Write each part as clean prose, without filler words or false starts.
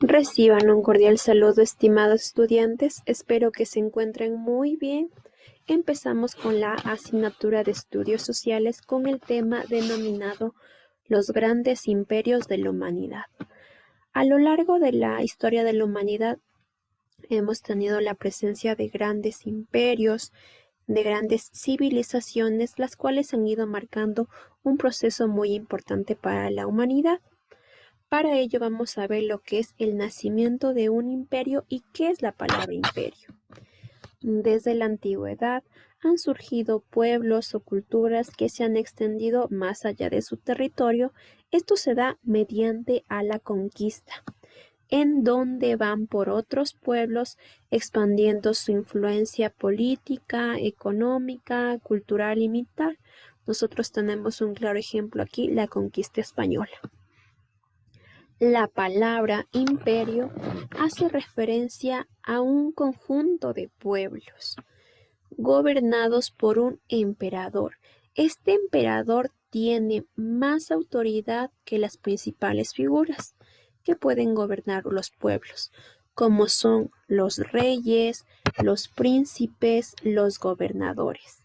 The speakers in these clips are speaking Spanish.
Reciban un cordial saludo, estimados estudiantes. Espero que se encuentren muy bien. Empezamos con la asignatura de Estudios Sociales con el tema denominado Los grandes imperios de la humanidad. A lo largo de la historia de la humanidad hemos tenido la presencia de grandes imperios, de grandes civilizaciones, las cuales han ido marcando un proceso muy importante para la humanidad. Para ello vamos a ver lo que es el nacimiento de un imperio y qué es la palabra imperio. Desde la antigüedad han surgido pueblos o culturas que se han extendido más allá de su territorio. Esto se da mediante a la conquista, en donde van por otros pueblos expandiendo su influencia política, económica, cultural y militar. Nosotros tenemos un claro ejemplo aquí, la conquista española. La palabra imperio hace referencia a un conjunto de pueblos gobernados por un emperador. Este emperador tiene más autoridad que las principales figuras que pueden gobernar los pueblos, como son los reyes, los príncipes, los gobernadores.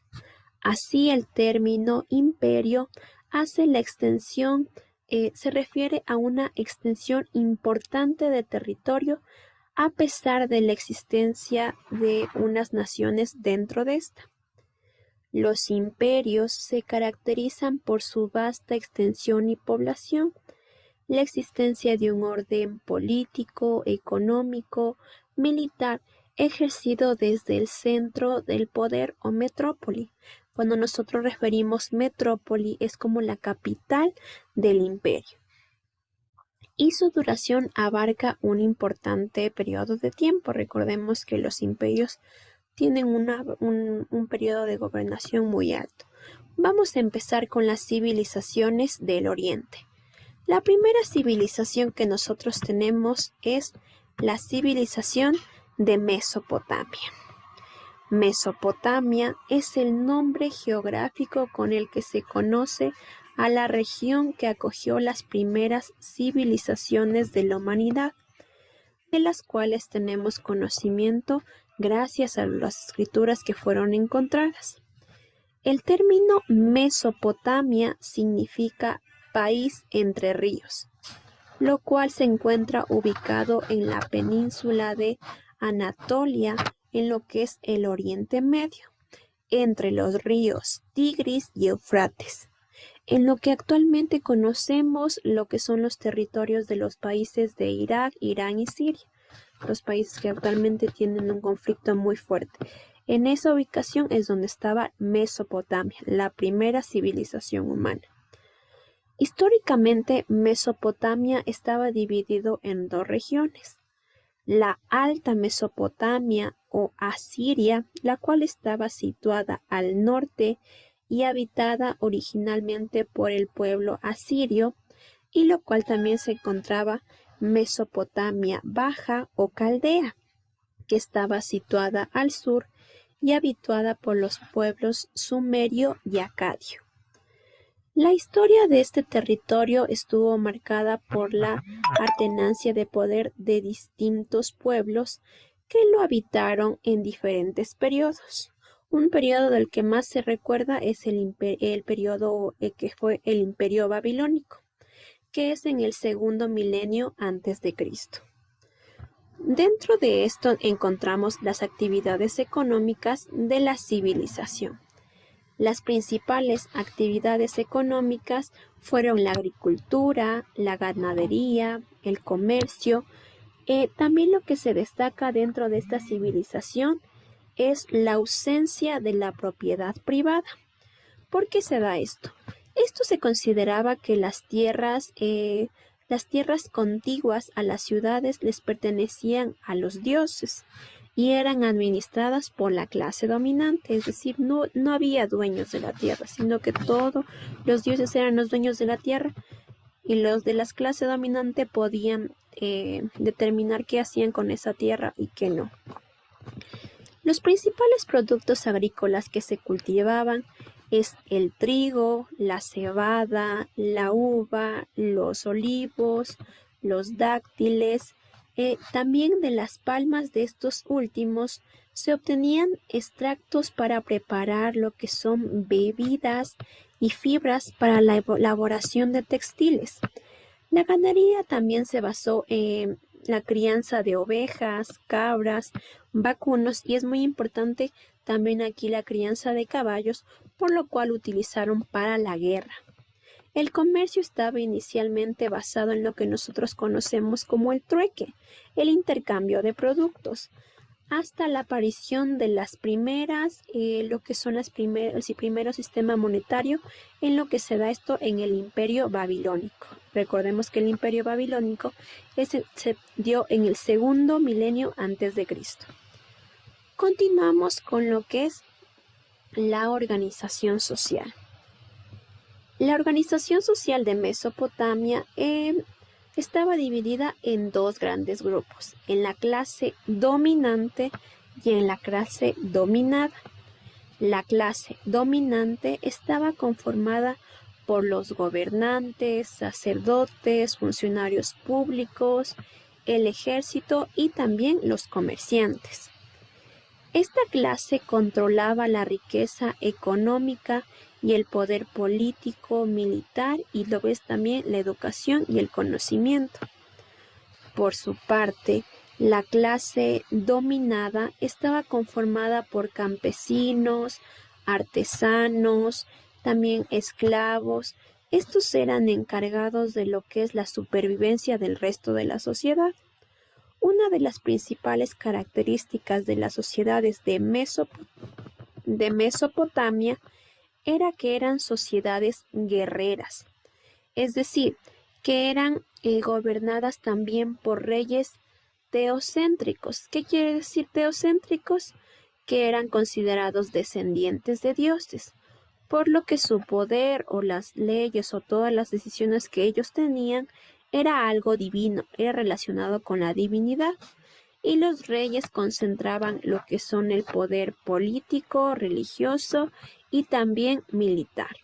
Así el término imperio hace la extensión, se refiere a una extensión importante de territorio a pesar de la existencia de unas naciones dentro de esta. Los imperios se caracterizan por su vasta extensión y población, la existencia de un orden político, económico, militar, ejercido desde el centro del poder o metrópoli. Cuando nosotros referimos metrópoli es como la capital del imperio. Y su duración abarca un importante periodo de tiempo. Recordemos que los imperios tienen un periodo de gobernación muy alto. Vamos a empezar con las civilizaciones del Oriente. La primera civilización que nosotros tenemos es la civilización de Mesopotamia. Mesopotamia es el nombre geográfico con el que se conoce a la región que acogió las primeras civilizaciones de la humanidad, de las cuales tenemos conocimiento gracias a las escrituras que fueron encontradas. El término Mesopotamia significa país entre ríos, lo cual se encuentra ubicado en la península de Anatolia, en lo que es el Oriente Medio, entre los ríos Tigris y Eufrates, en lo que actualmente conocemos lo que son los territorios de los países de Irak, Irán y Siria, los países que actualmente tienen un conflicto muy fuerte. En esa ubicación es donde estaba Mesopotamia, la primera civilización humana. Históricamente, Mesopotamia estaba dividido en dos regiones: la Alta Mesopotamia o Asiria, la cual estaba situada al norte y habitada originalmente por el pueblo asirio, y lo cual también se encontraba Mesopotamia Baja o Caldea, que estaba situada al sur y habitada por los pueblos sumerio y acadio. La historia de este territorio estuvo marcada por la alternancia de poder de distintos pueblos que lo habitaron en diferentes periodos. Un periodo del que más se recuerda es el periodo que fue el Imperio Babilónico, que es en el segundo milenio antes de Cristo. Dentro de esto encontramos las actividades económicas de la civilización. Las principales actividades económicas fueron la agricultura, la ganadería, el comercio. También lo que se destaca dentro de esta civilización es la ausencia de la propiedad privada. ¿Por qué se da esto? Esto se consideraba que las tierras contiguas a las ciudades les pertenecían a los dioses y eran administradas por la clase dominante, es decir, no había dueños de la tierra, sino que todos los dioses eran los dueños de la tierra y los de la clase dominante podían determinar qué hacían con esa tierra y qué no. Los principales productos agrícolas que se cultivaban es el trigo, la cebada, la uva, los olivos, los dáctiles. También de las palmas de estos últimos se obtenían extractos para preparar lo que son bebidas y fibras para la elaboración de textiles. La ganadería también se basó en la crianza de ovejas, cabras, vacunos y es muy importante también aquí la crianza de caballos, por lo cual utilizaron para la guerra. El comercio estaba inicialmente basado en lo que nosotros conocemos como el trueque, el intercambio de productos, hasta la aparición de las primeras, lo que son el primero sistema monetario, en lo que se da esto en el Imperio Babilónico. Recordemos que el Imperio Babilónico se dio en el segundo milenio antes de Cristo. Continuamos con lo que es la organización social. La organización social de Mesopotamia estaba dividida en dos grandes grupos, en la clase dominante y en la clase dominada. La clase dominante estaba conformada por los gobernantes, sacerdotes, funcionarios públicos, el ejército y también los comerciantes. Esta clase controlaba la riqueza económica y el poder político, militar y lo ves también la educación y el conocimiento. Por su parte, la clase dominada estaba conformada por campesinos, artesanos, también esclavos. Estos eran encargados de lo que es la supervivencia del resto de la sociedad. Una de las principales características de las sociedades de Mesopotamia era que eran sociedades guerreras, es decir, que eran gobernadas también por reyes teocéntricos. ¿Qué quiere decir teocéntricos? Que eran considerados descendientes de dioses, por lo que su poder o las leyes o todas las decisiones que ellos tenían era algo divino, era relacionado con la divinidad. Y los reyes concentraban lo que son el poder político, religioso y también militar.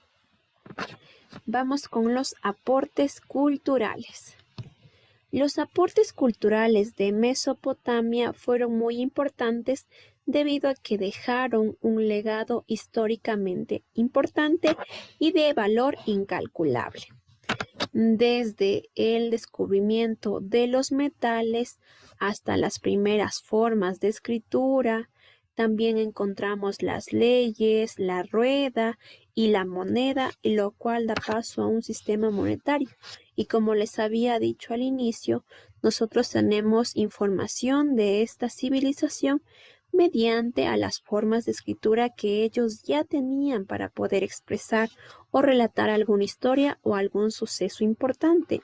Vamos con los aportes culturales. Los aportes culturales de Mesopotamia fueron muy importantes debido a que dejaron un legado históricamente importante y de valor incalculable. Desde el descubrimiento de los metales hasta las primeras formas de escritura, también encontramos las leyes, la rueda y la moneda, lo cual da paso a un sistema monetario. Y como les había dicho al inicio, nosotros tenemos información de esta civilización mediante a las formas de escritura que ellos ya tenían para poder expresar o relatar alguna historia o algún suceso importante.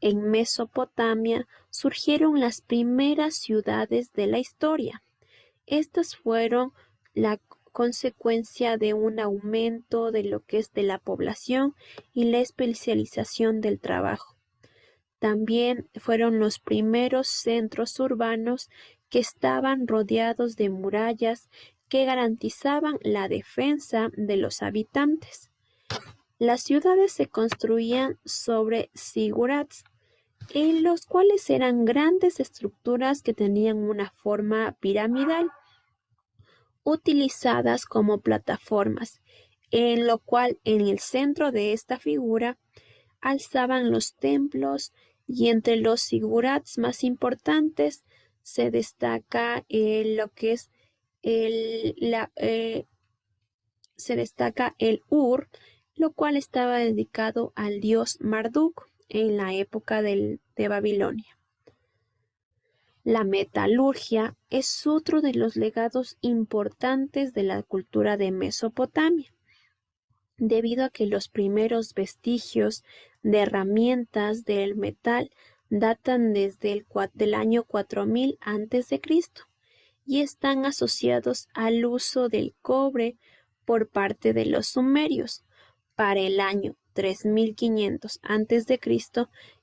En Mesopotamia surgieron las primeras ciudades de la historia. Estas fueron la consecuencia de un aumento de lo que es de la población y la especialización del trabajo. También fueron los primeros centros urbanos que estaban rodeados de murallas que garantizaban la defensa de los habitantes. Las ciudades se construían sobre zigurats, en los cuales eran grandes estructuras que tenían una forma piramidal, utilizadas como plataformas, en lo cual en el centro de esta figura alzaban los templos y entre los zigurats más importantes se destaca lo que es se destaca el Ur, lo cual estaba dedicado al dios Marduk en la época de Babilonia. La metalurgia es otro de los legados importantes de la cultura de Mesopotamia, debido a que los primeros vestigios de herramientas del metal datan desde el año 4000 a.C. y están asociados al uso del cobre por parte de los sumerios. Para el año 3500 a.C.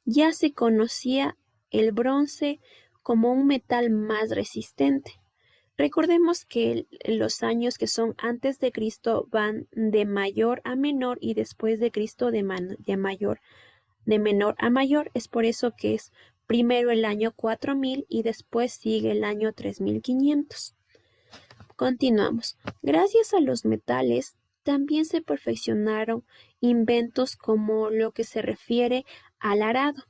ya se conocía el bronce como un metal más resistente. Recordemos que los años que son antes de Cristo van de mayor a menor y después de Cristo de mayor de menor a mayor. Es por eso que es primero el año 4000 y después sigue el año 3500. Continuamos. Gracias a los metales, también se perfeccionaron inventos como lo que se refiere al arado,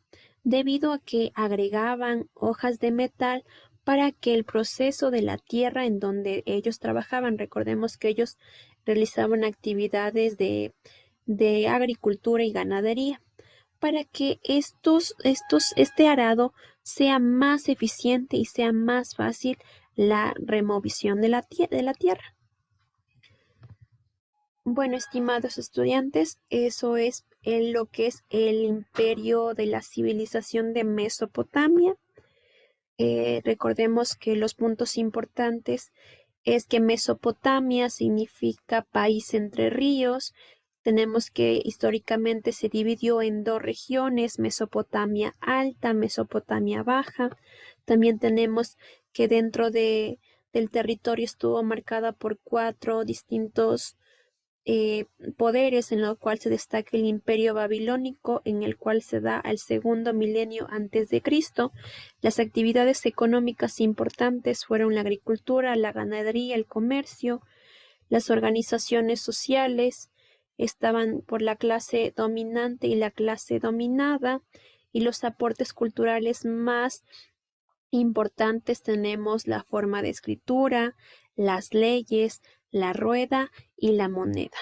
debido a que agregaban hojas de metal para que el proceso de la tierra en donde ellos trabajaban, recordemos que ellos realizaban actividades de agricultura y ganadería, para que este arado sea más eficiente y sea más fácil la remoción de de la tierra. Bueno, estimados estudiantes, eso es lo que es el imperio de la civilización de Mesopotamia. Recordemos que los puntos importantes es que Mesopotamia significa país entre ríos. Tenemos que históricamente se dividió en dos regiones, Mesopotamia alta, Mesopotamia baja. También tenemos que del territorio estuvo marcada por cuatro distintos poderes, en lo cual se destaca el Imperio Babilónico, en el cual se da al segundo milenio antes de Cristo. Las actividades económicas importantes fueron la agricultura, la ganadería, el comercio. Las organizaciones sociales estaban por la clase dominante y la clase dominada, y los aportes culturales más importantes tenemos la forma de escritura, las leyes, la rueda y la moneda.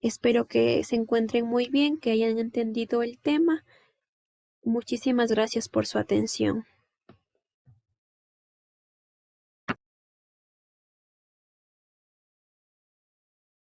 Espero que se encuentren muy bien, que hayan entendido el tema. Muchísimas gracias por su atención.